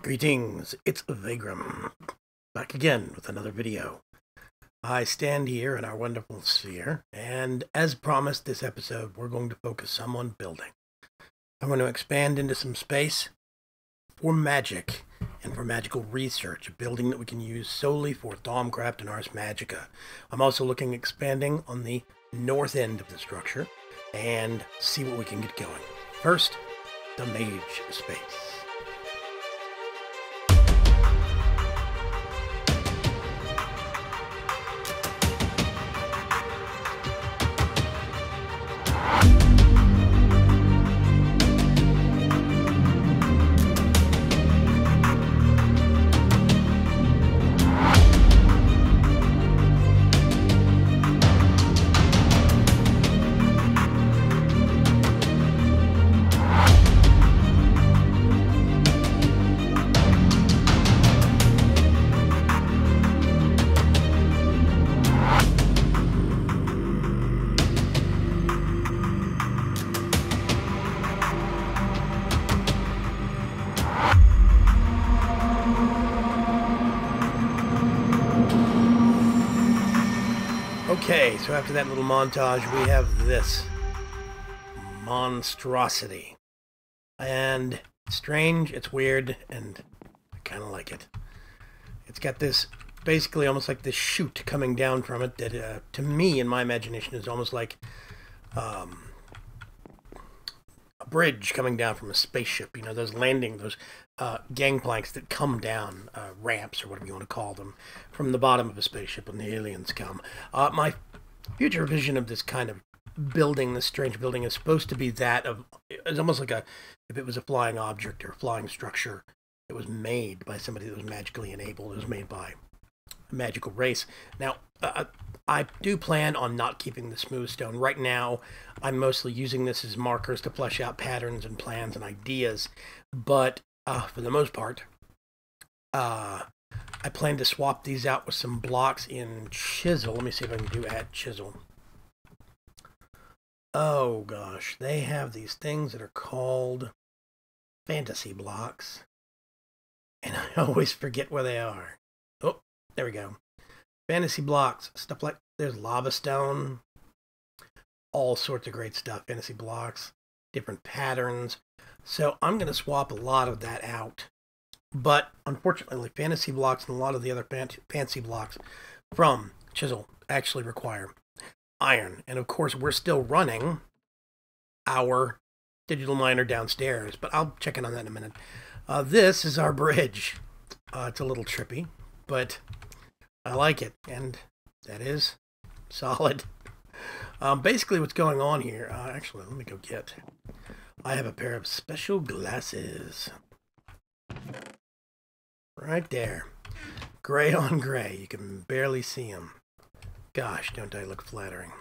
Greetings, it's Vaygrim, back again with another video. I stand here in our wonderful sphere, and as promised this episode, we're going to focus some on building. I'm going to expand into some space for magic and for magical research, a building that we can use solely for Thaumcraft and Ars Magica. I'm also looking at expanding on the north end of the structure and see what we can get going. First, the mage space. Okay, so after that little montage, we have this monstrosity. And it's strange, it's weird, and I kind of like it. It's got this, basically almost like this chute coming down from it that, to me, in my imagination, is almost like a bridge coming down from a spaceship. You know, those gangplanks that come down, ramps or whatever you want to call them, from the bottom of a spaceship when the aliens come. My future vision of this kind of building, this strange building, is supposed to be that of, it's almost like if it was a flying object or a flying structure, it was made by somebody that was magically enabled, it was made by a magical race. Now, I do plan on not keeping the smooth stone. Right now, I'm mostly using this as markers to flesh out patterns and plans and ideas, but for the most part, I plan to swap these out with some blocks in chisel. Let me see if I can do add chisel. Oh gosh, they have these things that are called fantasy blocks, and I always forget where they are. Oh, there we go. Fantasy blocks, stuff like, there's lava stone, all sorts of great stuff. Fantasy blocks, different patterns. So I'm going to swap a lot of that out. But unfortunately, fantasy blocks and a lot of the other fancy blocks from chisel actually require iron. And of course, we're still running our digital miner downstairs, but I'll check in on that in a minute. This is our bridge. It's a little trippy, but I like it, and that is solid. Basically, what's going on here, actually, let me go get. I have a pair of special glasses. Right there. Gray on gray. You can barely see them. Gosh, don't I look flattering.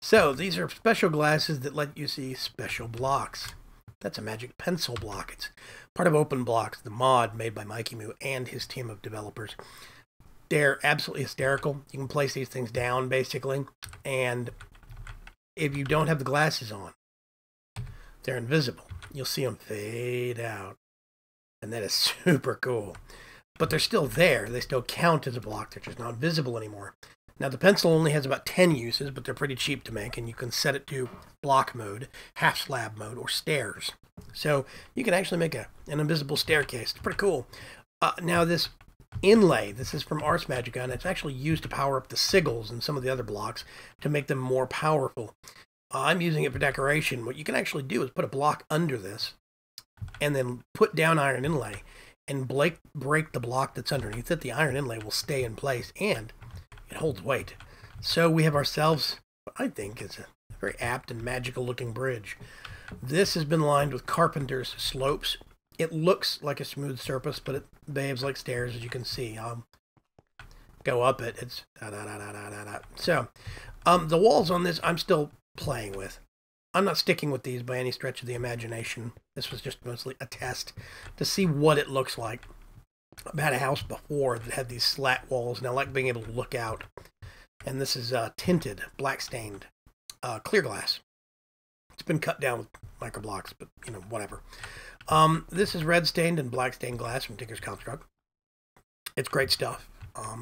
So, these are special glasses that let you see special blocks. That's a magic pencil block. It's part of Open Blocks, the mod made by Mikey Moo and his team of developers. They're absolutely hysterical. You can place these things down, basically, and if you don't have the glasses on, they're invisible. You'll see them fade out, and that is super cool. But they're still there. They still count as a block. They're just not visible anymore. Now, the pencil only has about 10 uses, but they're pretty cheap to make, and you can set it to block mode, half slab mode, or stairs. So you can actually make an invisible staircase. It's pretty cool. Now, this inlay, this is from Ars Magica, and it's actually used to power up the sigils and some of the other blocks to make them more powerful. I'm using it for decoration. What you can actually do is put a block under this and then put down iron inlay and break the block that's underneath it. The iron inlay will stay in place and it holds weight. So we have ourselves, what I think is a very apt and magical looking bridge. This has been lined with carpenter's slopes. It looks like a smooth surface, but it behaves like stairs, as you can see. Go up it. It's da-da-da-da-da-da. So, the walls on this, I'm still playing with. I'm not sticking with these by any stretch of the imagination. This was just mostly a test to see what it looks like. I've had a house before that had these slat walls, and I like being able to look out. And this is tinted, black stained, clear glass. It's been cut down with microblocks, but, you know, whatever. This is red stained and black stained glass from Tinker's Construct. It's great stuff.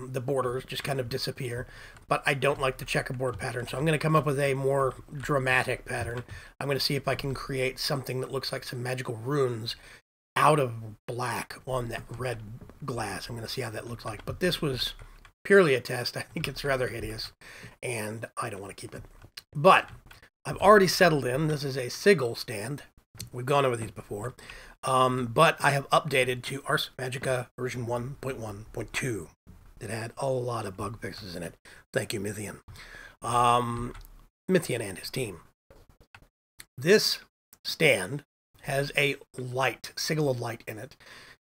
The borders just kind of disappear, but I don't like the checkerboard pattern, so I'm going to come up with a more dramatic pattern. I'm going to see if I can create something that looks like some magical runes out of black on that red glass. I'm going to see how that looks like, but this was purely a test. I think it's rather hideous, and I don't want to keep it. But I've already settled in. This is a sigil stand. We've gone over these before, but I have updated to Ars Magica version 1.1.2. That had a lot of bug fixes in it. Thank you, Mythian. Mythian and his team. This stand has a light, sigil of light in it,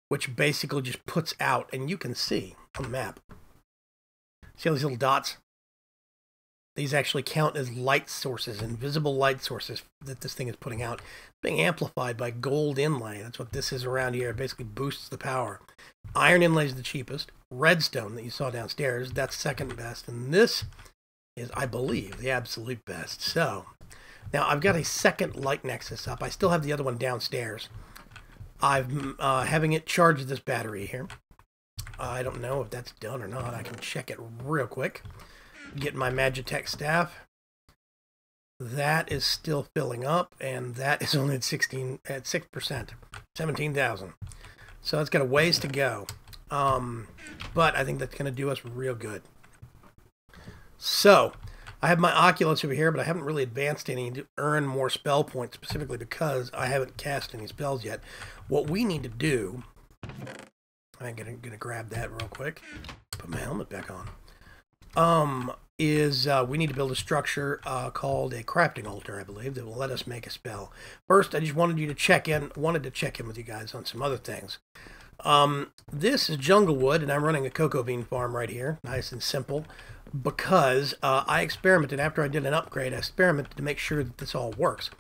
which basically just puts out, and you can see on the map. See all these little dots? These actually count as light sources, invisible light sources that this thing is putting out, being amplified by gold inlay. That's what this is around here. It basically boosts the power. Iron inlay is the cheapest. Redstone that you saw downstairs, that's second best. And this is, I believe, the absolute best. So, now I've got a second light nexus up. I still have the other one downstairs. I'm having it charge this battery here. I don't know if that's done or not. I can check it real quick. Get my Magitech staff. That is still filling up, and that is only at 6%, 17,000. So it's got a ways to go, but I think that's going to do us real good. So I have my Oculus over here, but I haven't really advanced any to earn more spell points, specifically because I haven't cast any spells yet. What we need to do, I'm going to grab that real quick, put my helmet back on. Is we need to build a structure called a crafting altar, I believe, that will let us make a spell. First, I just wanted to check in with you guys on some other things. This is jungle wood, and I'm running a cocoa bean farm right here, nice and simple, because I experimented after I did an upgrade. I experimented to make sure that this all works.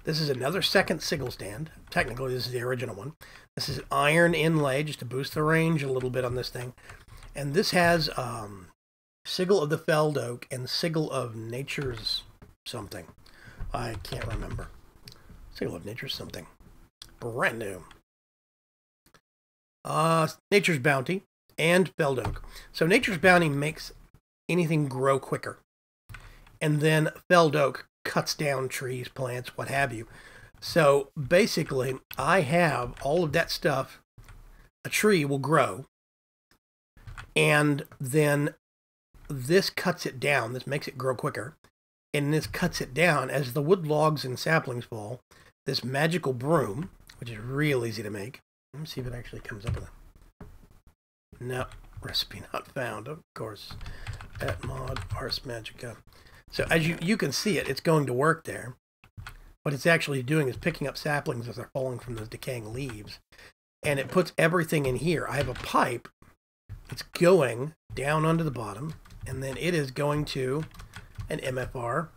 This is another second sigil stand. Technically, this is the original one. This is iron inlay, just to boost the range a little bit on this thing, and this has sigil of the felled oak and sigil of nature's something. I can't remember. Sigil of nature's something. Brand new. Nature's bounty and felled oak. So nature's bounty makes anything grow quicker. And then felled oak cuts down trees, plants, what have you. So basically, I have all of that stuff. A tree will grow. And then this cuts it down. This makes it grow quicker. And this cuts it down as the wood logs and saplings fall. This magical broom, which is real easy to make. Let me see if it actually comes up with it. No, recipe not found, of course. At mod Ars Magica. So as you can see it, it's going to work there. What it's actually doing is picking up saplings as they're falling from those decaying leaves. And it puts everything in here. I have a pipe. It's going down onto the bottom. And then it is going to an MFR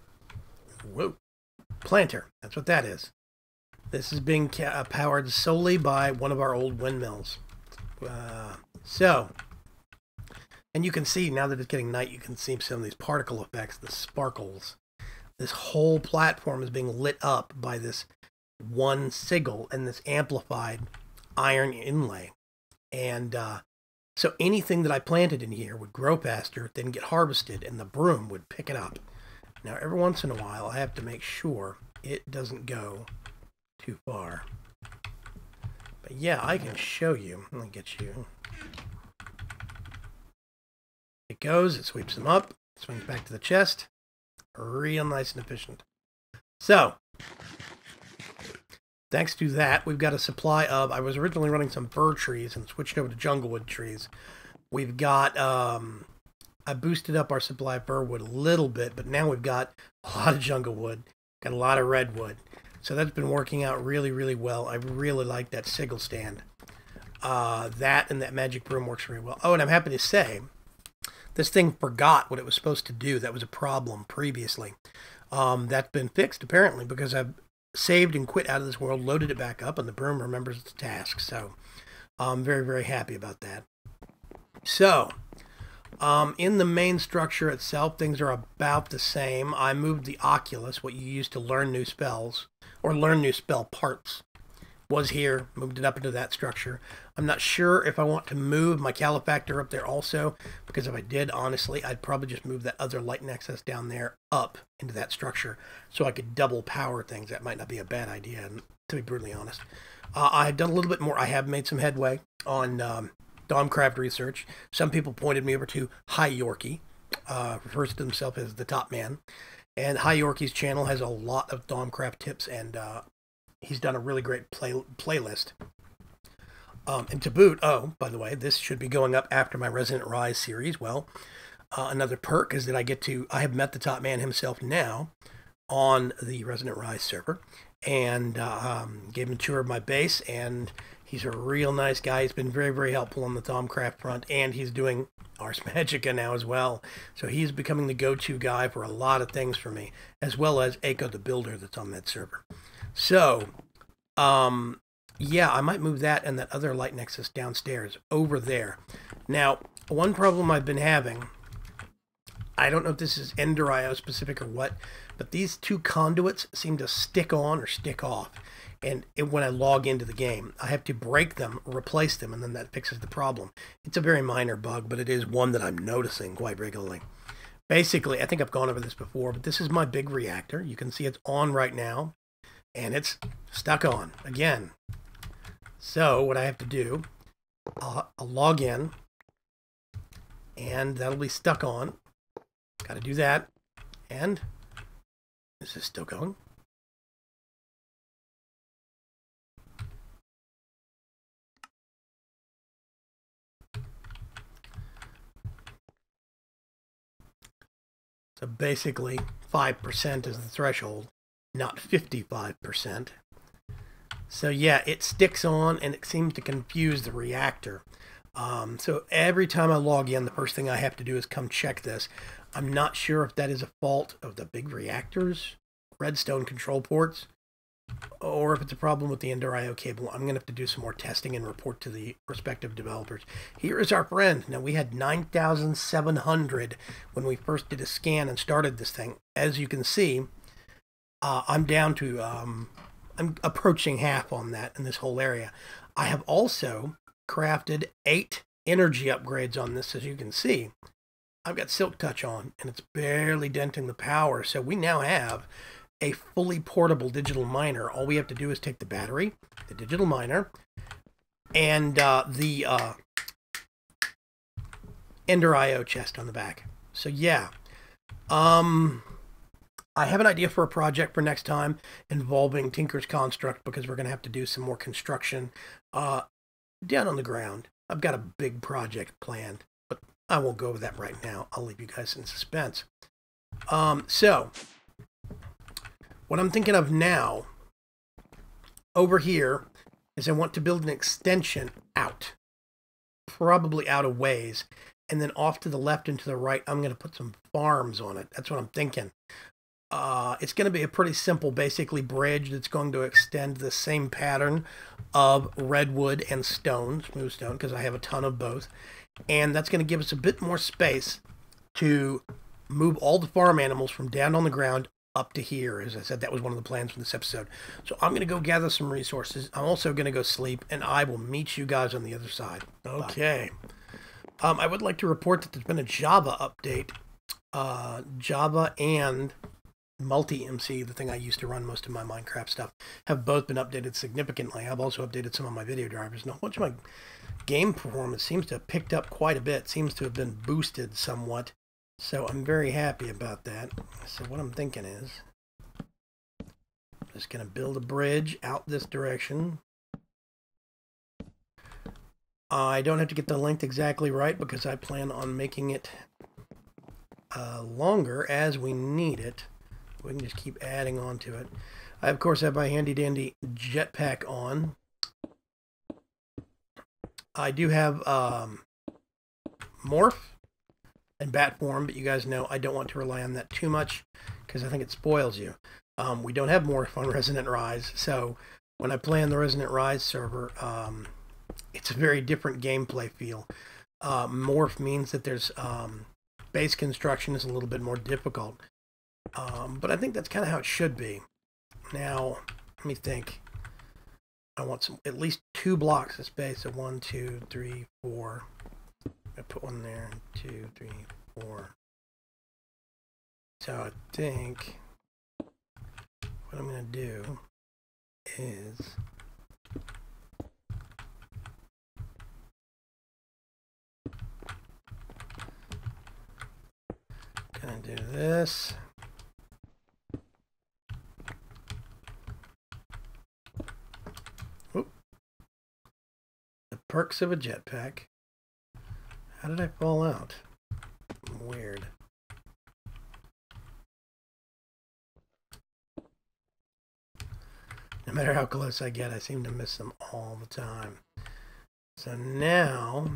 planter. That's what that is. This is being powered solely by one of our old windmills. And you can see, now that it's getting night, you can see some of these particle effects, the sparkles. This whole platform is being lit up by this one sigil and this amplified iron inlay. And so anything that I planted in here would grow faster, then get harvested, and the broom would pick it up. Now, every once in a while, I have to make sure it doesn't go too far. But yeah, I can show you. Let me get you. It goes, it sweeps them up, swings back to the chest. Real nice and efficient. So, thanks to that, we've got a supply of, I was originally running some fir trees and switched over to junglewood trees. We've got, I boosted up our supply of fir wood a little bit, but now we've got a lot of junglewood, got a lot of redwood. So that's been working out really, really well. I really like that sigil stand. That and that magic broom works very well. Oh, and I'm happy to say, this thing forgot what it was supposed to do. That was a problem previously. That's been fixed, apparently, because I've saved and quit out of this world, loaded it back up, and the broom remembers its task. So I'm very, very happy about that. So In the main structure itself, things are about the same. I moved the Oculus, what you use to learn new spells, or learn new spell parts, was here, moved it up into that structure. I'm not sure if I want to move my Calefactor up there also, because if I did, honestly, I'd probably just move that other light nexus down there up into that structure so I could double power things. That might not be a bad idea, to be brutally honest. I've done a little bit more. I have made some headway on Domcraft research. Some people pointed me over to High Yorkie, refers to himself as the top man. And High Yorkie's channel has a lot of Domcraft tips, and he's done a really great playlist. And to boot, oh, by the way, this should be going up after my Resonant Rise series. Well, another perk is that I have met the top man himself now on the Resonant Rise server, and gave him a tour of my base, and he's a real nice guy. He's been very, very helpful on the Domcraft front, and he's doing Ars Magica now as well. So he's becoming the go-to guy for a lot of things for me, as well as Aiko the Builder that's on that server. So, yeah, I might move that and that other light nexus downstairs over there. Now, one problem I've been having, I don't know if this is Enderio specific or what, but these two conduits seem to stick on or stick off. And when I log into the game, I have to break them, replace them, and then that fixes the problem. It's a very minor bug, but it is one that I'm noticing quite regularly. Basically, I think I've gone over this before, but this is my big reactor. You can see it's on right now, and it's stuck on again. So what I have to do, I'll log in, and that'll be stuck on. Got to do that, and is this still going? So basically, 5% is the threshold, not 55%. So yeah, it sticks on, and it seems to confuse the reactor. So every time I log in, the first thing I have to do is come check this. I'm not sure if that is a fault of the big reactors, redstone control ports, or if it's a problem with the Enderio cable. I'm going to have to do some more testing and report to the respective developers. Here is our friend. Now, we had 9,700 when we first did a scan and started this thing. As you can see, I'm down to, I'm approaching half on that in this whole area. I have also crafted 8 energy upgrades on this. As you can see, I've got Silk Touch on, and it's barely denting the power. So we now have a fully portable digital miner. All we have to do is take the battery, the digital miner, and the Enderio chest on the back. So yeah, I have an idea for a project for next time involving Tinker's Construct, because we're going to have to do some more construction down on the ground. I've got a big project planned, but I won't go over that right now. I'll leave you guys in suspense. So what I'm thinking of now, over here, is I want to build an extension out. Probably out of ways. And then off to the left and to the right, I'm going to put some farms on it. That's what I'm thinking. It's going to be a pretty simple, basically, bridge that's going to extend the same pattern of redwood and stone, smooth stone, because I have a ton of both. And that's going to give us a bit more space to move all the farm animals from down on the ground up to here. As I said, that was one of the plans for this episode. So I'm going to go gather some resources. I'm also going to go sleep, and I will meet you guys on the other side. Okay. I would like to report that there's been a Java update. Java and Multi-MC, the thing I used to run most of my Minecraft stuff, have both been updated significantly. I've also updated some of my video drivers. Now, much of my game performance seems to have picked up quite a bit. Seems to have been boosted somewhat. So I'm very happy about that. So what I'm thinking is, I'm just going to build a bridge out this direction. I don't have to get the length exactly right, because I plan on making it longer as we need it. We can just keep adding on to it. I, of course, have my handy-dandy jetpack on. I do have morph and bat form, but you guys know I don't want to rely on that too much, because I think it spoils you. We don't have morph on Resonant Rise, so when I play on the Resonant Rise server, it's a very different gameplay feel. Morph means that there's base construction is a little bit more difficult. But I think that's kind of how it should be. Now, let me think. I want at least 2 blocks of space. So 1, 2, 3, 4. I put one there. 2, 3, 4. So I think what I'm going to do is going to do this. Oop. The perks of a jetpack. How did I fall out? Weird. No matter how close I get, I seem to miss them all the time. So now,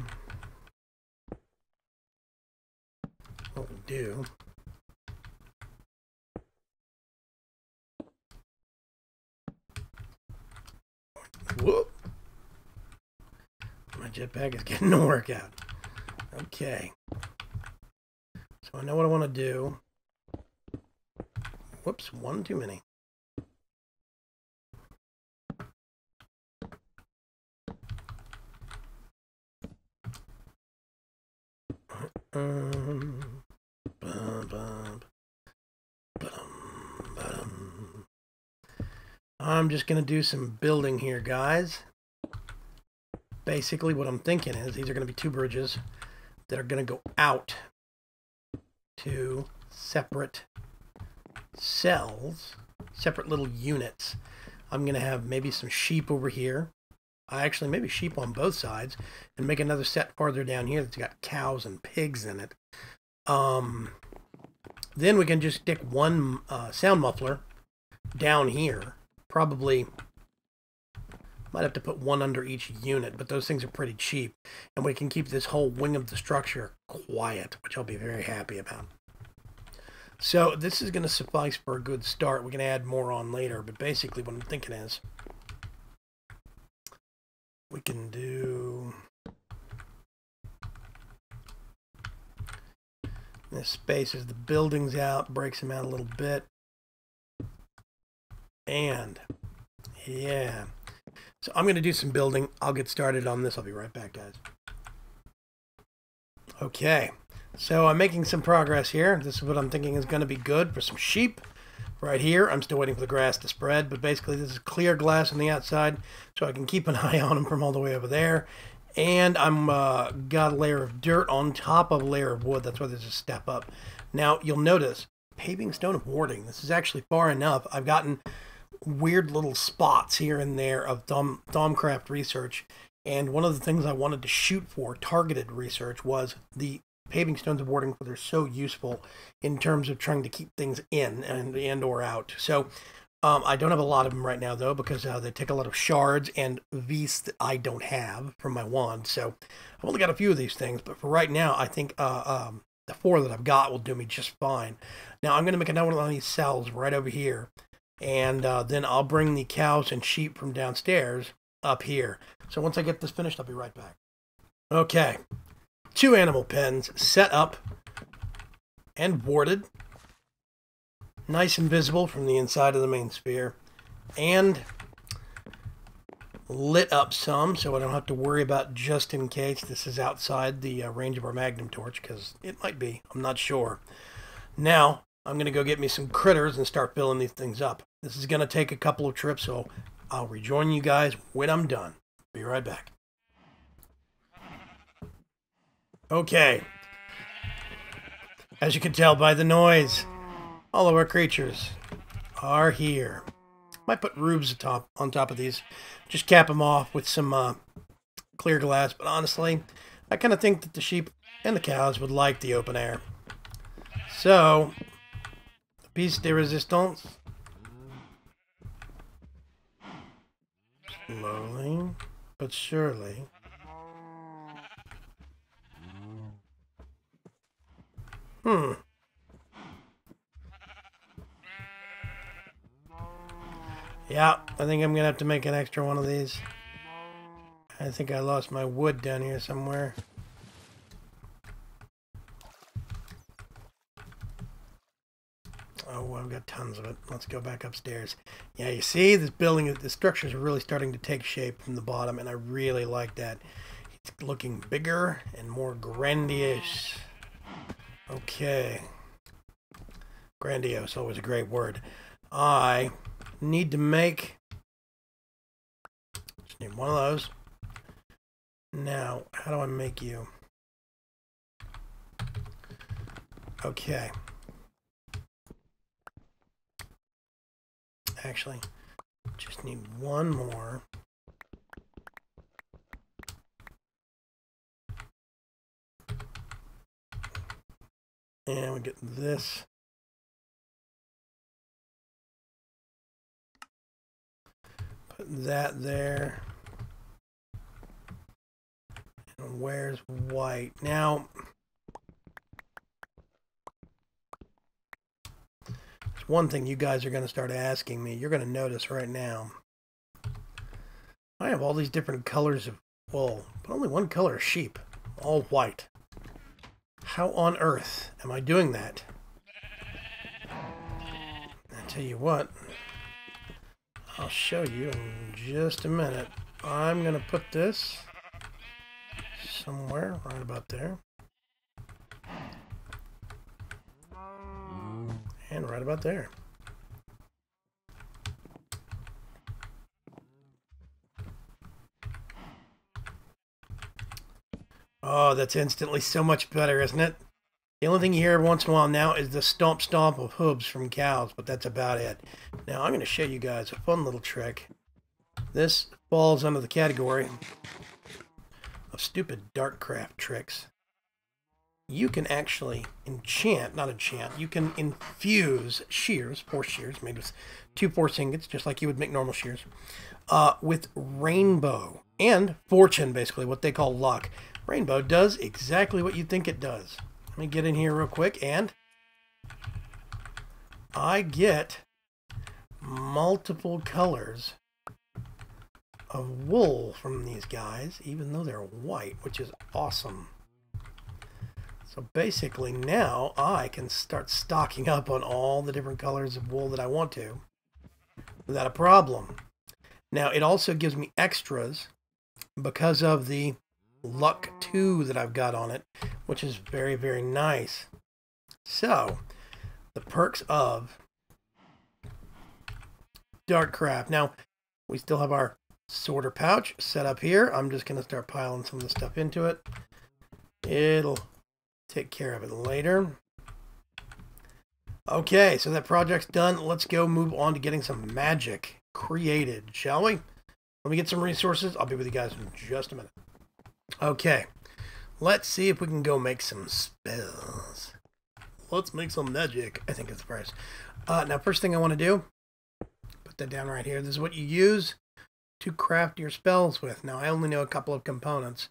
what we'll do whoop! My jetpack is getting to work out. Okay. So I know what I want to do. Whoops, one too many. I'm just going to do some building here, guys. Basically, what I'm thinking is these are going to be 2 bridges that are going to go out to separate cells, separate little units. I'm going to have maybe some sheep over here. Actually, maybe sheep on both sides, and make another set farther down here that's got cows and pigs in it. Then we can just stick one sound muffler down here. Probably might have to put one under each unit, but those things are pretty cheap. And we can keep this whole wing of the structure quiet, which I'll be very happy about. So this is going to suffice for a good start. We can add more on later, but basically what I'm thinking is we can do this spaces the buildings out, breaks them out a little bit. And yeah, so I'm going to do some building. I'll get started on this. I'll be right back, guys. Okay, so I'm making some progress here. This is what I'm thinking is going to be good for some sheep. Right here, I'm still waiting for the grass to spread, but basically this is clear glass on the outside, so I can keep an eye on them from all the way over there. And I'm got a layer of dirt on top of a layer of wood. That's why there's a step up. Now, you'll notice, paving stone of warding. This is actually far enough. I've gotten weird little spots here and there of Thaumcraft research, and one of the things I wanted to shoot for, targeted research, was the paving stones of warding, for they're so useful in terms of trying to keep things in and or out. So I don't have a lot of them right now, though, because they take a lot of shards and vis that I don't have from my wand. So I've only got a few of these things, but for right now, I think the 4 that I've got will do me just fine. Now I'm going to make another one of these cells right over here, and then I'll bring the cows and sheep from downstairs up here. So once I get this finished, I'll be right back. Okay. 2 animal pens set up and warded. Nice and visible from the inside of the main sphere. And lit up some, so I don't have to worry about, just in case this is outside the range of our magnum torch, because it might be. I'm not sure. Now, I'm going to go get me some critters and start filling these things up. This is going to take a couple of trips, so I'll rejoin you guys when I'm done. Be right back. Okay, as you can tell by the noise, all of our creatures are here. Might put roofs on top of these, just cap them off with some clear glass, but honestly, I kind of think that the sheep and the cows would like the open air. So, piece de resistance. Slowly, but surely. Yeah, I think I'm going to have to make an extra one of these. I think I lost my wood down here somewhere. tons of it. Let's go back upstairs. Yeah, you see this building, the structures are really starting to take shape from the bottom, and I really like that. It's looking bigger and more grandiose. Okay. Grandiose, always a great word. I need to make... Just need one of those. Now, how do I make you? Okay. Actually, just need one more. And we get this. Put that there. And where's white? Now, there's one thing you guys are going to start asking me. You're going to notice right now. I have all these different colors of wool, but only one color of sheep. All white. How on earth am I doing that? I tell you what, I'll show you in just a minute. I'm going to put this somewhere right about there. And right about there. Oh, that's instantly so much better, isn't it? The only thing you hear every once in a while now is the stomp stomp of hooves from cows, but that's about it. Now, I'm going to show you guys a fun little trick. This falls under the category of stupid dark-craft tricks. You can actually you can infuse shears, force shears, made with 2 force ingots, just like you would make normal shears, with rainbow and fortune, basically, what they call luck. Rainbow does exactly what you think it does. Let me get in here real quick, and I get multiple colors of wool from these guys, even though they're white, which is awesome. So basically now I can start stocking up on all the different colors of wool that I want to without a problem. Now it also gives me extras because of the Luck 2 that I've got on it, which is very, very nice. So, the perks of Darkcraft. Now, we still have our sorter pouch set up here. I'm just going to start piling some of the stuff into it. It'll take care of it later. Okay, so that project's done. Let's go move on to getting some magic created, shall we? Let me get some resources. I'll be with you guys in just a minute. Okay, let's see if we can go make some spells. Let's make some magic, I think is the phrase. Now, first thing I want to do, put that down right here. This is what you use to craft your spells with. Now, I only know a couple of components.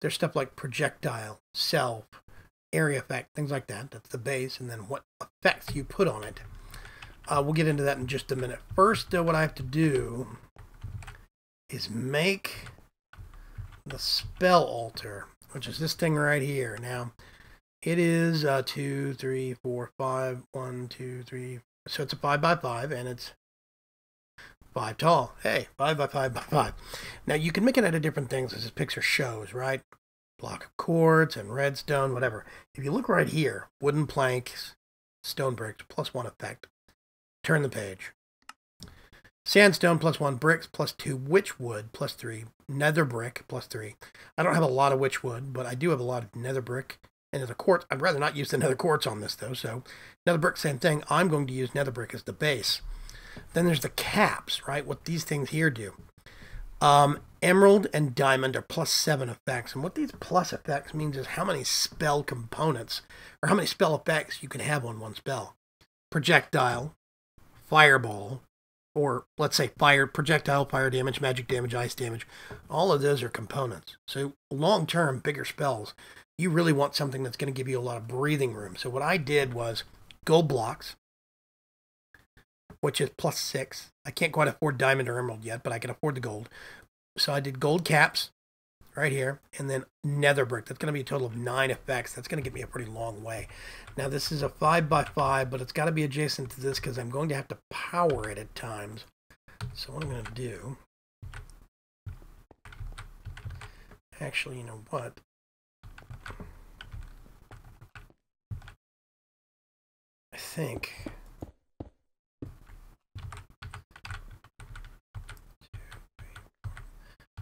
There's stuff like projectile, self, area effect, things like that. That's the base, and then what effects you put on it. We'll get into that in just a minute. First, what I have to do is make the spell altar, which is this thing right here. Now, it is 2, 3, 4, 5, 1, 2, 3. So it's a 5 by 5, and it's 5 tall. Hey, 5 by 5 by 5. Now, you can make it out of different things, as this picture shows, right? Block of quartz and redstone, whatever. If you look right here, wooden planks, stone bricks, +1 effect. Turn the page. Sandstone +1, bricks +2, witchwood +3, nether brick +3. I don't have a lot of witchwood, but I do have a lot of nether brick and nether quartz. I'd rather not use the nether quartz on this, though, so nether brick, same thing. I'm going to use nether brick as the base. Then there's the caps, right? What these things here do. Emerald and diamond are +7 effects, and what these plus effects means is how many spell components, or how many spell effects you can have on one spell. Projectile, fireball, or let's say fire, projectile, fire damage, magic damage, ice damage. All of those are components. So long-term, bigger spells, you really want something that's going to give you a lot of breathing room. So what I did was gold blocks, which is +6. I can't quite afford diamond or emerald yet, but I can afford the gold. So I did gold caps, right here, and then nether brick. That's going to be a total of 9 effects. That's going to get me a pretty long way. Now this is a 5x5, but it's got to be adjacent to this because I'm going to have to power it at times. So what I'm going to do, actually, you know what? I think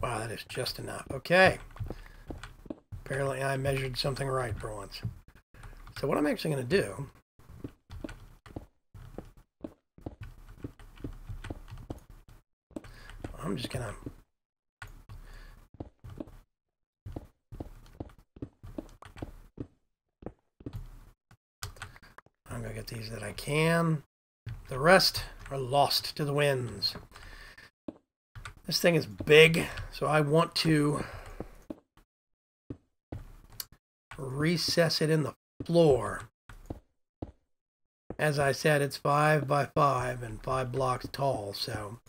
wow, that is just enough. Okay. Apparently I measured something right for once. So what I'm actually going to do, I'm just going to get these that I can. The rest are lost to the winds. This thing is big, so I want to recess it in the floor. As I said, it's 5x5 and 5 blocks tall, so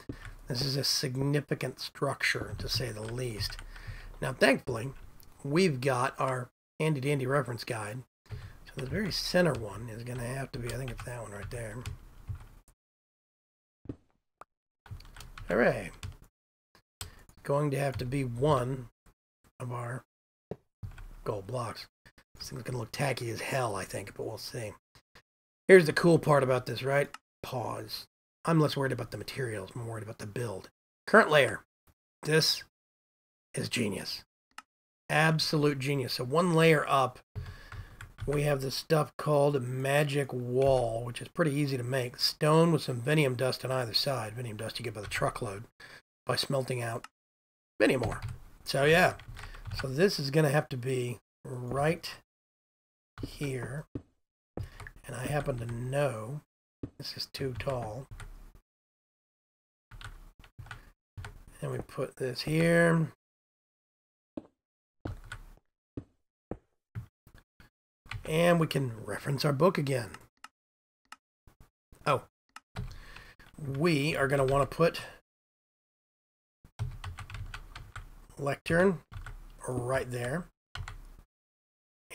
this is a significant structure, to say the least. Now, thankfully, we've got our handy-dandy reference guide. So the very center one is going to have to be, I think it's that one right there. Hooray! Going to have to be one of our gold blocks. This thing's going to look tacky as hell, I think, but we'll see. Here's the cool part about this, right? Pause. I'm less worried about the materials. I'm worried about the build. Current layer. This is genius. Absolute genius. So one layer up, we have this stuff called Magic Wall, which is pretty easy to make. Stone with some Venium dust on either side. Venium dust you get by the truckload by smelting out Venium ore. So yeah. So this is going to have to be right here. And I happen to know this is too tall. And we put this here. And we can reference our book again. Oh. We are going to want to put lectern right there.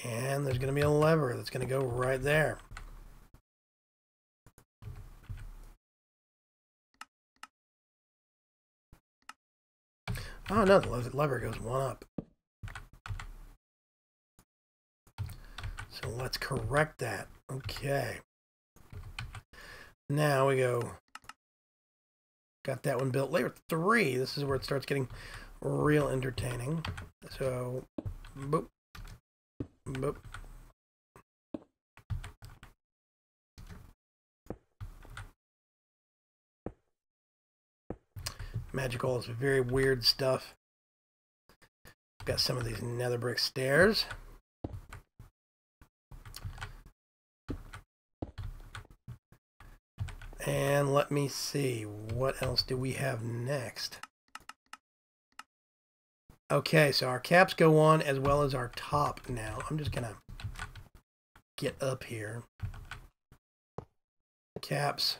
And there's going to be a lever that's going to go right there. Oh no, the lever goes one up. So let's correct that. Okay. Now we go. Got that one built. Layer 3. This is where it starts getting real entertaining. So, boop. Boop. Magical is very weird stuff. Got some of these nether brick stairs. And let me see, what else do we have next? Okay, so our caps go on as well as our top now. I'm just gonna get up here. Caps.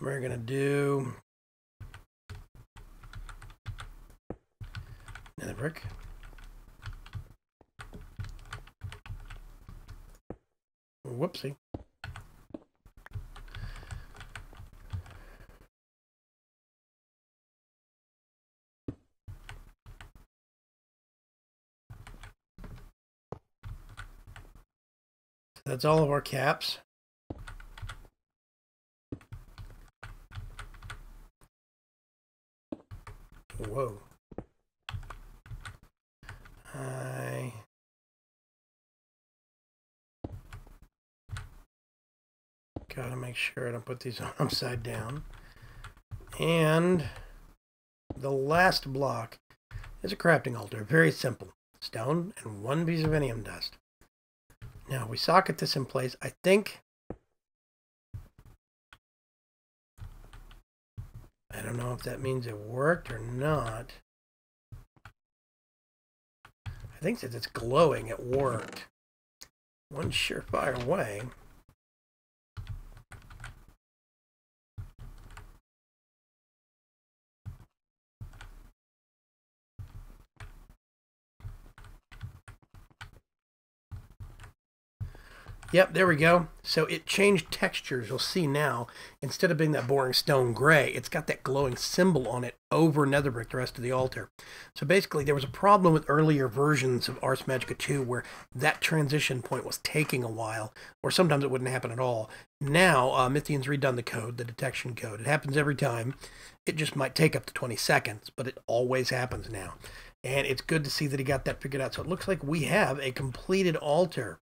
We're gonna do nether brick. Whoopsie. That's all of our caps. Whoa. I gotta make sure I don't put these upside down. And the last block is a crafting altar. Very simple. Stone and one piece of Venium dust. Now we socket this in place. I think, I don't know if that means it worked or not. I think that it's glowing, it worked. One surefire way. Yep, there we go. So it changed textures. You'll see now, instead of being that boring stone gray, it's got that glowing symbol on it over nether brick the rest of the altar. So basically, there was a problem with earlier versions of Ars Magica 2 where that transition point was taking a while, or sometimes it wouldn't happen at all. Now, Mythian's redone the code, the detection code. It happens every time. It just might take up to 20 seconds, but it always happens now. And it's good to see that he got that figured out. So it looks like we have a completed altar.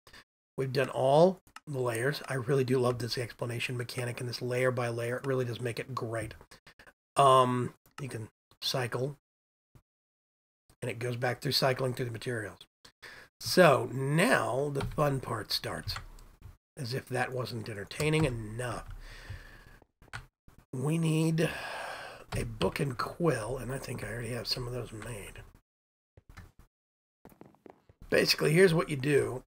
We've done all the layers. I really do love this explanation mechanic and this layer by layer. It really does make it great. You can cycle, and it goes back through cycling through the materials. So now the fun part starts. As if that wasn't entertaining enough. We need a book and quill, and I think I already have some of those made. Basically, here's what you do.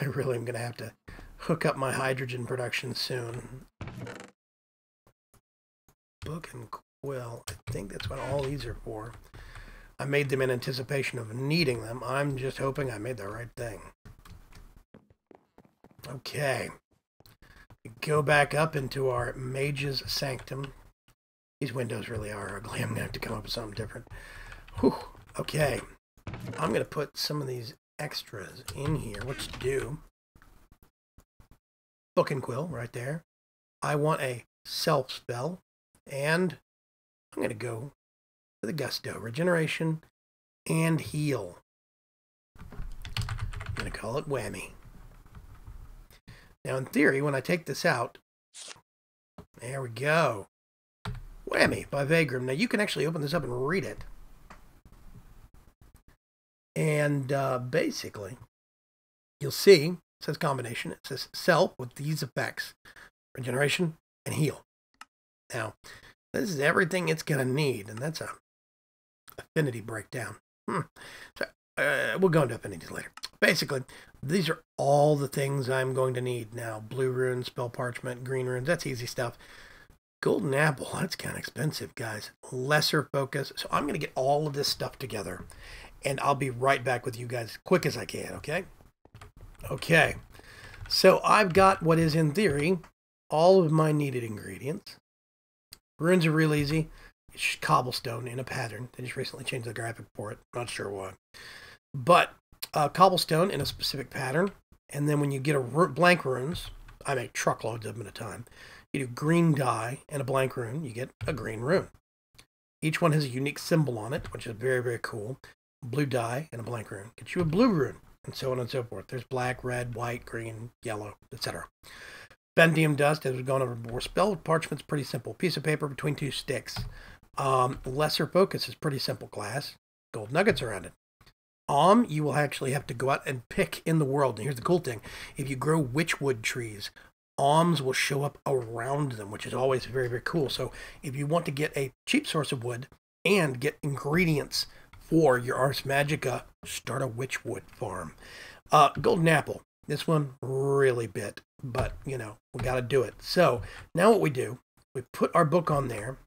I really am going to have to hook up my hydrogen production soon. Book and quill. I think that's what all these are for. I made them in anticipation of needing them. I'm just hoping I made the right thing. Okay. Go back up into our Mage's Sanctum. These windows really are ugly. I'm going to have to come up with something different. Whew. Okay. I'm going to put some of these extras in here. What to do? Book and quill right there. I want a self spell, and I'm going to go for the gusto, regeneration, and heal. I'm going to call it whammy. Now, in theory, when I take this out, there we go. Whammy by Vaygrim. Now, you can actually open this up and read it. And basically, you'll see, it says combination. It says self with these effects. Regeneration and heal. Now, this is everything it's going to need. And that's a affinity breakdown. So, we'll go into affinities later. Basically, these are all the things I'm going to need now. Blue runes, spell parchment, green runes. That's easy stuff. Golden apple. That's kind of expensive, guys. Lesser focus. So I'm going to get all of this stuff together. And I'll be right back with you guys as quick as I can, okay? Okay. So I've got what is, in theory, all of my needed ingredients. Runes are real easy. It's just cobblestone in a pattern. They just recently changed the graphic for it. Not sure why. But cobblestone in a specific pattern. And then when you get a blank runes, I make truckloads of them at a time. You do green dye and a blank rune, you get a green rune. Each one has a unique symbol on it, which is very, very cool. Blue dye and a blank rune gets you a blue rune, and so on and so forth. There's black, red, white, green, yellow, etc. Bentium dust, as we've gone over before. Spell parchment's pretty simple. Piece of paper between two sticks. Lesser focus is pretty simple. Glass, gold nuggets around it. You will actually have to go out and pick in the world. And here's the cool thing. If you grow witchwood trees, alms will show up around them, which is always very, very cool. So if you want to get a cheap source of wood and get ingredients for your Ars Magica, start a witchwood farm. Golden apple. This one really bit, but, you know, we got to do it. So now what we do, we put our book on there,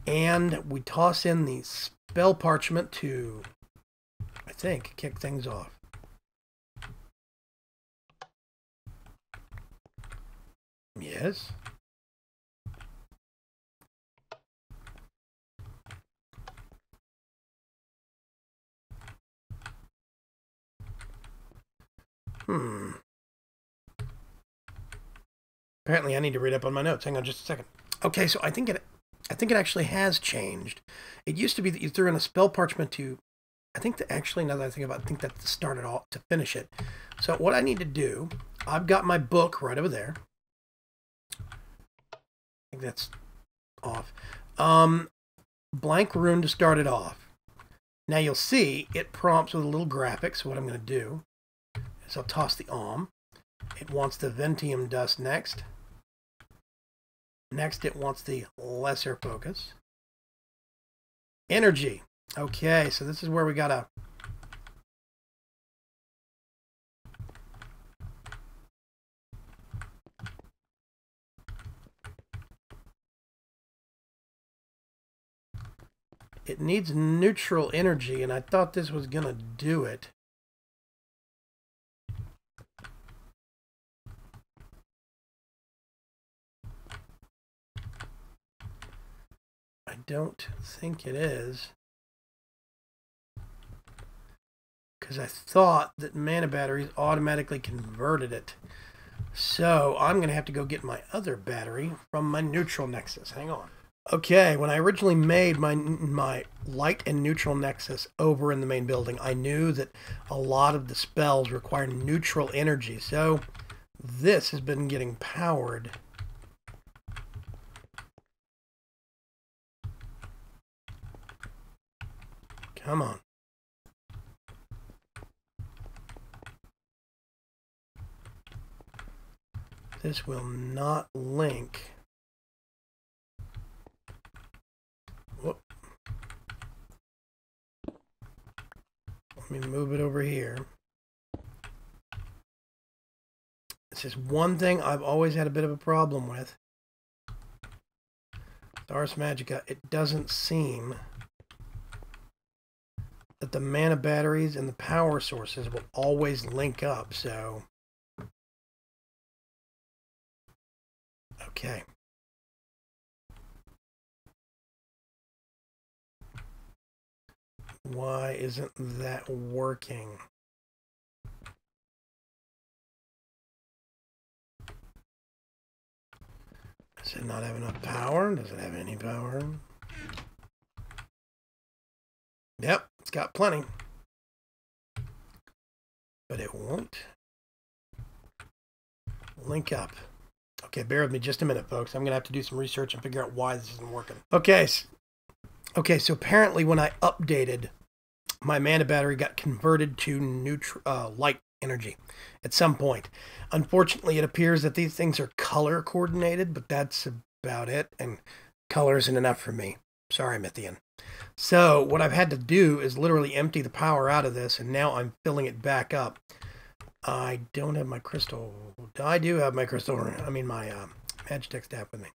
and we toss in the spell parchment to, I think, kick things off. Yes. Apparently I need to read up on my notes. Hang on just a second. Okay, so I think it actually has changed. It used to be that you threw in a spell parchment to, I think that actually, now that I think about it, I think that started all to finish it. So what I need to do, I've got my book right over there. I think that's off. Blank rune to start it off. Now you'll see it prompts with a little graphic. So what I'm going to do is I'll toss the It wants the Ventium dust next. Next, it wants the lesser focus. Energy. Okay, so this is where we gotta. It needs neutral energy, and I thought this was gonna do it. I don't think it is. Because I thought that mana batteries automatically converted it. So I'm going to have to go get my other battery from my neutral nexus. Hang on. Okay, when I originally made my light and neutral nexus over in the main building, I knew that a lot of the spells require neutral energy. So this has been getting powered. Come on. This will not link. Whoop. Let me move it over here. This is one thing I've always had a bit of a problem with. With Ars Magica, it doesn't seem that the mana batteries and the power sources will always link up, so... Okay. Why isn't that working? Does it not have enough power? Does it have any power? Yep, it's got plenty. But it won't link up. Okay, bear with me just a minute, folks. I'm going to have to do some research and figure out why this isn't working. Okay, so apparently when I updated, my mana battery got converted to light energy at some point. Unfortunately, it appears that these things are color coordinated, but that's about it, and color isn't enough for me. Sorry, Mythian. So what I've had to do is literally empty the power out of this, and now I'm filling it back up. I don't have my crystal. I do have my crystal. I mean my Magitech staff with me.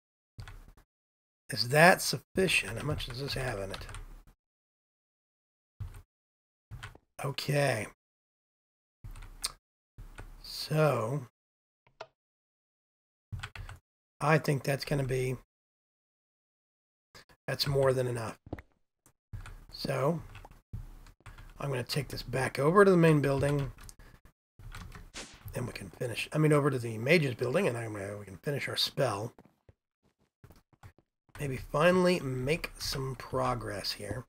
Is that sufficient? How much does this have in it? Okay. So I think that's going to be, that's more than enough. So I'm going to take this back over to the main building. Then we can finish, over to the mage's building, and we can finish our spell. Maybe finally make some progress here.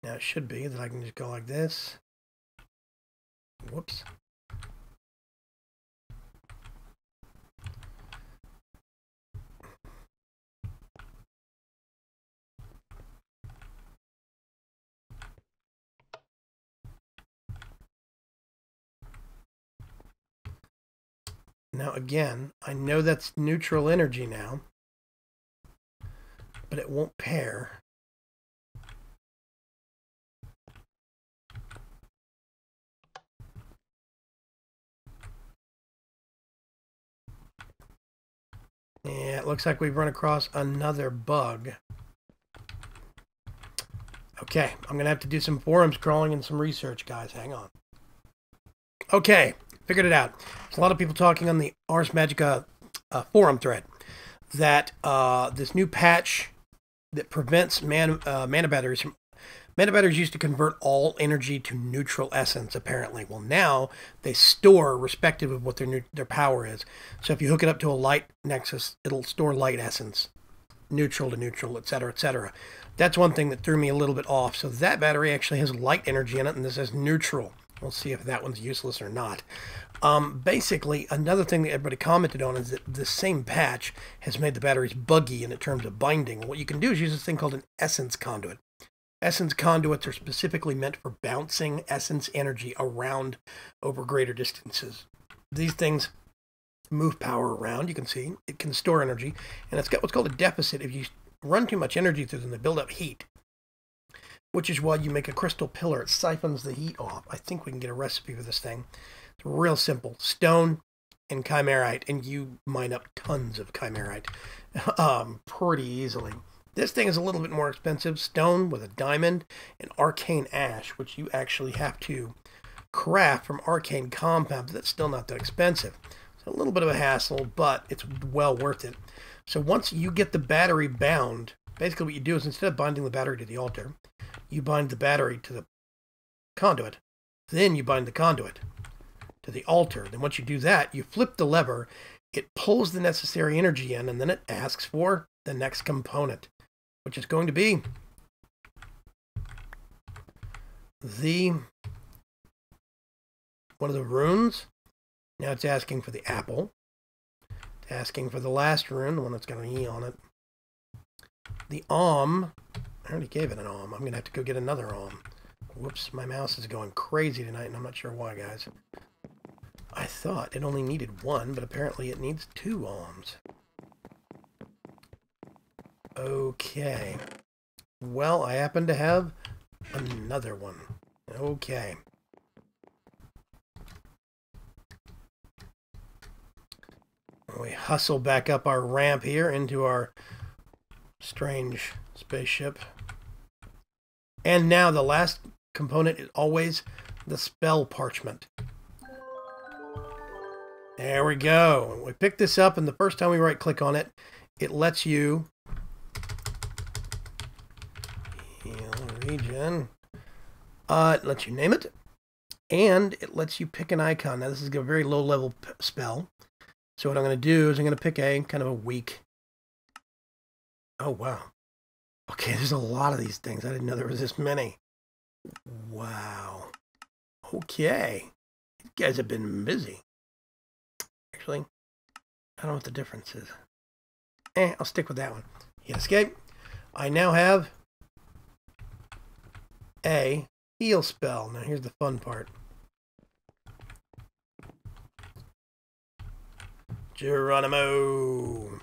Now it should be that I can just go like this. Whoops. Now again, I know that's neutral energy now, but it won't pair. Yeah, it looks like we've run across another bug. Okay, I'm going to have to do some forums crawling and some research, guys. Hang on. Okay, figured it out. There's a lot of people talking on the Ars Magica forum thread that this new patch that prevents mana batteries from... Mana batteries used to convert all energy to neutral essence, apparently. Well, now they store respective of what their power is. So if you hook it up to a light nexus, it'll store light essence, neutral to neutral, etc., etc. That's one thing that threw me a little bit off. So that battery actually has light energy in it, and this is neutral. We'll see if that one's useless or not. Basically, another thing that everybody commented on is that this same patch has made the batteries buggy in terms of binding. What you can do is use this thing called an essence conduit. Essence conduits are specifically meant for bouncing essence energy around over greater distances. These things move power around, you can see. It can store energy, and it's got what's called a deficit. If you run too much energy through them, they build up heat, which is why you make a crystal pillar. It siphons the heat off. I think we can get a recipe for this thing. It's real simple. Stone and chimerite, and you mine up tons of chimerite pretty easily. This thing is a little bit more expensive. Stone with a diamond and arcane ash, which you actually have to craft from arcane compounds. That's still not that expensive. So a little bit of a hassle, but it's well worth it. So once you get the battery bound, basically what you do is instead of binding the battery to the altar, you bind the battery to the conduit. Then you bind the conduit to the altar. Then once you do that, you flip the lever, it pulls the necessary energy in, and then it asks for the next component, which is going to be one of the runes. Now it's asking for the apple. It's asking for the last rune, the one that's got an E on it. The Om. I already gave it an Om. I'm going to have to go get another Om. Whoops, my mouse is going crazy tonight, and I'm not sure why, guys. I thought it only needed one, but apparently it needs 2 Oms. Okay. Well, I happen to have another one. Okay. We hustle back up our ramp here into our strange spaceship. And now the last component is always the spell parchment. There we go. We pick this up, and the first time we right-click on it, it lets you heal region. It lets you name it, and it lets you pick an icon. Now, this is a very low-level spell. So what I'm going to do is I'm going to pick a kind of a weak. Oh, wow. Okay, there's a lot of these things. I didn't know there was this many. Wow. Okay. You guys have been busy. Actually, I don't know what the difference is. I'll stick with that one. Hit escape. I now have a heal spell. Now here's the fun part. Geronimo.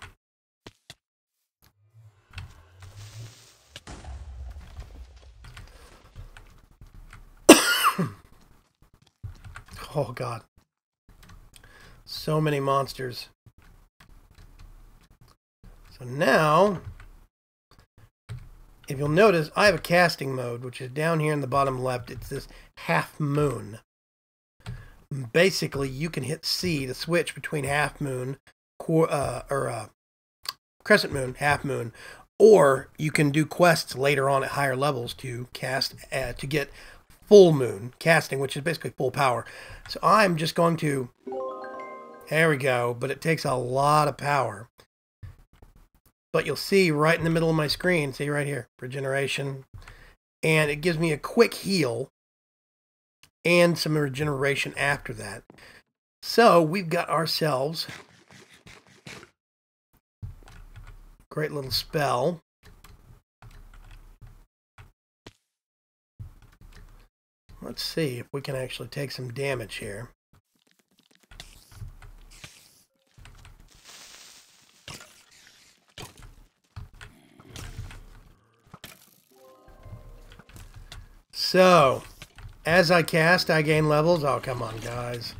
Oh, God. So many monsters. So now, if you'll notice, I have a casting mode, which is down here in the bottom left. It's this half moon. Basically, you can hit C to switch between half moon, crescent moon, half moon, or you can do quests later on at higher levels to cast to get full moon casting, which is basically full power. So I'm just going to, there we go, but it takes a lot of power. But you'll see right in the middle of my screen, see right here, regeneration, and it gives me a quick heal and some regeneration after that. So we've got ourselves a great little spell. Let's see if we can actually take some damage here. So, as I cast, I gain levels. Oh, come on, guys.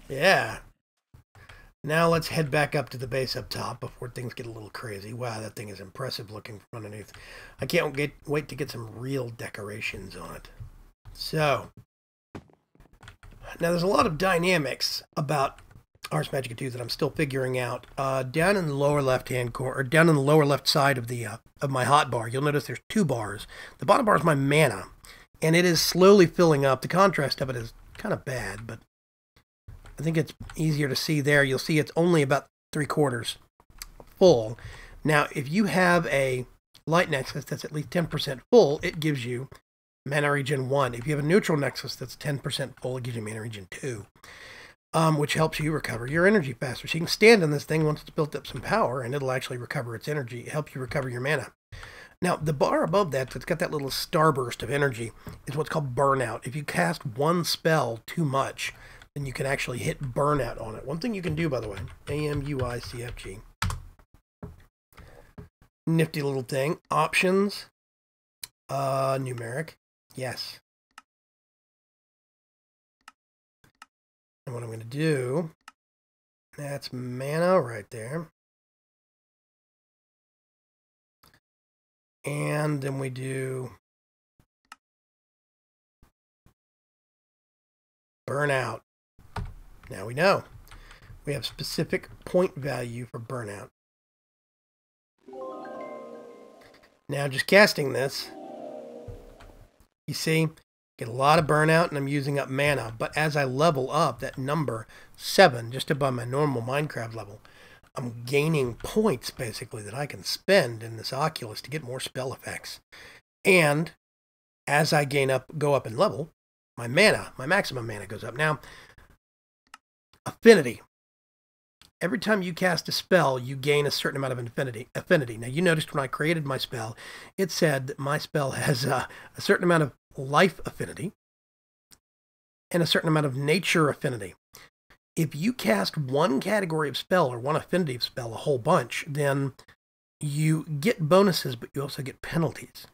Yeah. Now let's head back up to the base up top before things get a little crazy. Wow, that thing is impressive looking from underneath. I can't wait to get some real decorations on it. So, now there's a lot of dynamics about Ars Magica 2 that I'm still figuring out. Down in the lower left-hand corner, or down in the lower left side of the of my hotbar, you'll notice there's 2 bars. The bottom bar is my mana, and it is slowly filling up. The contrast of it is kind of bad, but I think it's easier to see there. You'll see it's only about 3/4 full. Now, if you have a light nexus that's at least 10% full, it gives you mana regen 1. If you have a neutral nexus that's 10% full, it gives you mana regen 2. Which helps you recover your energy faster. So you can stand on this thing once it's built up some power, and it'll actually recover its energy, help you recover your mana. Now, the bar above that, that's got that little starburst of energy, is what's called burnout. If you cast one spell too much, then you can actually hit burnout on it. One thing you can do, by the way, AMUICFG. Nifty little thing. Options. Numeric. Yes. And what I'm going to do, that's mana right there. And then we do burnout. Now we know. We have specific point value for burnout. Now just casting this, you see, get a lot of burnout and I'm using up mana. But as I level up that number 7, just above my normal Minecraft level, I'm gaining points basically that I can spend in this Oculus to get more spell effects. And as I go up in level, my maximum mana goes up. Now, affinity. Every time you cast a spell, you gain a certain amount of affinity. Now, you noticed when I created my spell, it said that my spell has a certain amount of life affinity and a certain amount of nature affinity. If you cast one category of spell or one affinity of spell a whole bunch, then you get bonuses, but you also get penalties.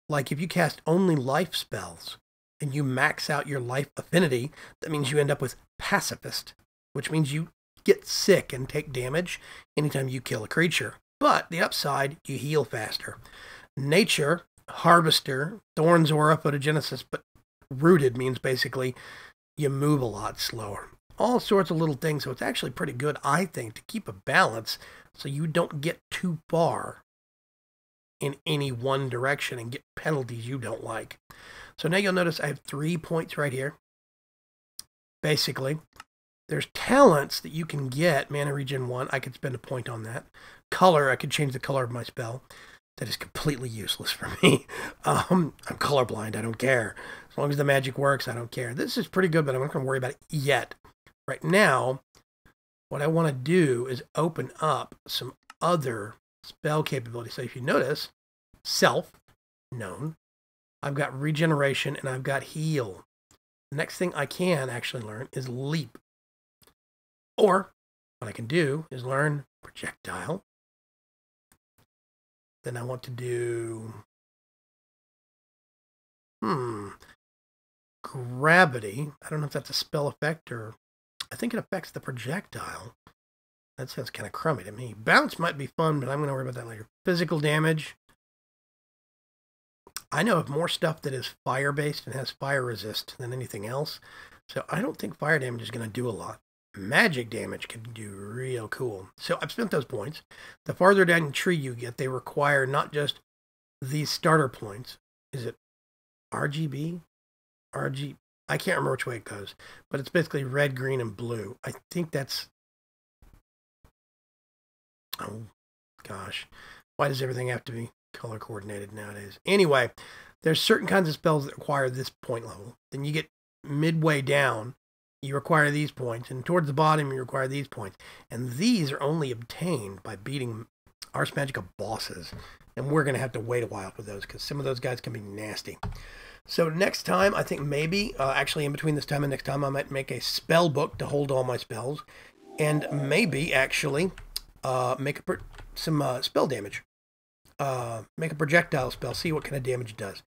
Like if you cast only life spells and you max out your life affinity, that means you end up with pacifist, which means you get sick and take damage anytime you kill a creature. But the upside, you heal faster. Nature, harvester, thorns aura, photogenesis, but rooted means basically you move a lot slower. All sorts of little things. So it's actually pretty good, I think, to keep a balance so you don't get too far in any one direction and get penalties you don't like. So now you'll notice I have 3 points right here. Basically, there's talents that you can get. Mana regen 1, I could spend a point on that. Color, I could change the color of my spell. That is completely useless for me. I'm colorblind, I don't care. As long as the magic works, I don't care. This is pretty good, but I'm not going to worry about it yet. Right now, what I want to do is open up some other spell capabilities. So if you notice, self, known. I've got regeneration and I've got heal. The next thing I can actually learn is leap. Or what I can do is learn projectile. Then I want to do gravity. I don't know if that's a spell effect or I think it affects the projectile. That sounds kind of crummy to me. Bounce might be fun, but I'm going to worry about that later. Physical damage. I know of more stuff that is fire-based and has fire resist than anything else. So I don't think fire damage is going to do a lot. Magic damage can do real cool. So I've spent those points. The farther down the tree you get, they require not just these starter points. Is it RGB? RG? I can't remember which way it goes. But it's basically red, green, and blue. I think that's... Oh, gosh. Why does everything have to be color coordinated nowadays? Anyway, there's certain kinds of spells that require this point level. Then you get midway down, you require these points, and towards the bottom you require these points. And these are only obtained by beating Ars Magica bosses. And we're going to have to wait a while for those, because some of those guys can be nasty. So next time, I think maybe, actually in between this time and next time, I might make a spell book to hold all my spells. And maybe, actually, make some spell damage. Make a projectile spell, see what kind of damage it does.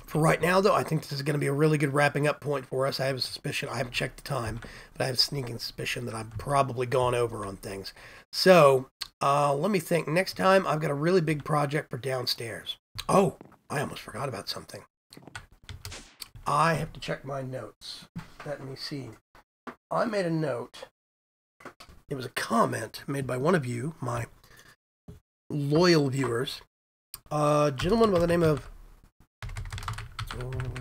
For right now, though, I think this is going to be a really good wrapping up point for us. I have a suspicion, I haven't checked the time, but I have a sneaking suspicion that I've probably gone over on things. So, let me think. Next time, I've got a really big project for downstairs. Oh, I almost forgot about something. I have to check my notes. Let me see. I made a note. It was a comment made by one of you, my loyal viewers. A gentleman by the name of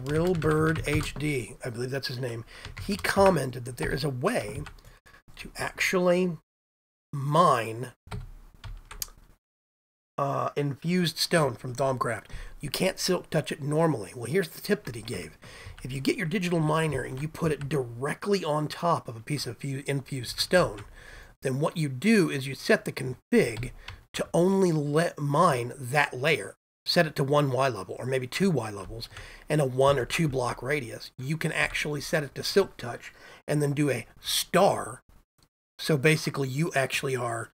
Rillbird HD, I believe that's his name. He commented that there is a way to actually mine infused stone from Thaumcraft. You can't silk touch it normally. Well, here's the tip that he gave. If you get your digital miner and you put it directly on top of a piece of infused stone, then what you do is you set the config to only mine that layer. Set it to 1 Y level, or maybe 2 Y levels, and a 1 or 2 block radius. You can actually set it to silk touch, and then do a star. So basically, you actually are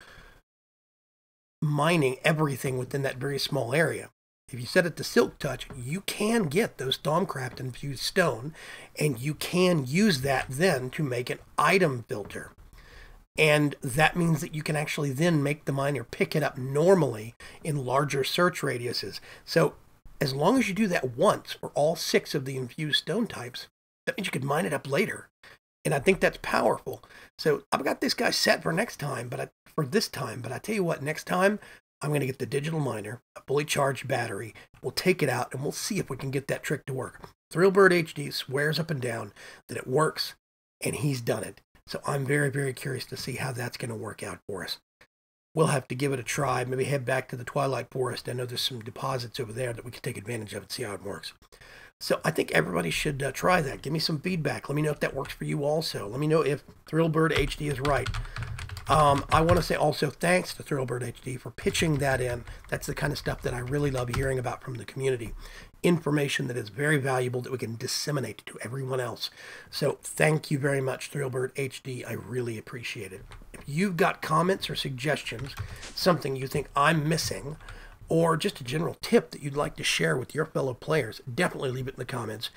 mining everything within that very small area. If you set it to silk touch, you can get those Thaumcraft infused stone, and you can use that then to make an item filter. And that means that you can actually then make the miner pick it up normally in larger search radiuses. So As long as you do that once for all 6 of the infused stone types, that means you could mine it up later. And I think that's powerful. So I've got this guy set for next time, but I tell you what, next time I'm going to get the digital miner, a fully charged battery. We'll take it out and we'll see if we can get that trick to work. Thrillbird HD swears up and down that it works, and he's done it. So I'm very, very curious to see how that's going to work out for us. We'll have to give it a try. Maybe head back to the Twilight Forest. I know there's some deposits over there that we can take advantage of and see how it works. So I think everybody should try that. Give me some feedback. Let me know if that works for you also. Let me know if Thrillbird HD is right. I want to say also thanks to Thrillbird HD for pitching that in. That's the kind of stuff that I really love hearing about from the community. Information that is very valuable that we can disseminate to everyone else. So thank you very much, Thrillbird HD. I really appreciate it. If you've got comments or suggestions, something you think I'm missing, or just a general tip that you'd like to share with your fellow players, definitely leave it in the comments,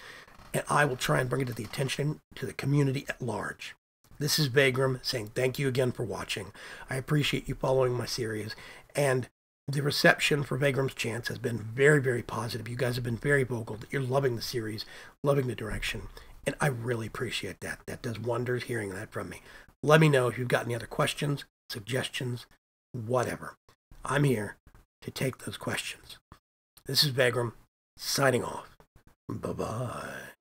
and I will try and bring it to the attention to the community at large. This is Vaygrim saying thank you again for watching. I appreciate you following my series, and the reception for Vaygrim's Chance has been very, very positive. You guys have been very vocal that you're loving the series, loving the direction, and I really appreciate that. That does wonders hearing that from me. Let me know if you've got any other questions, suggestions, whatever. I'm here to take those questions. This is Vaygrim, signing off. Bye-bye.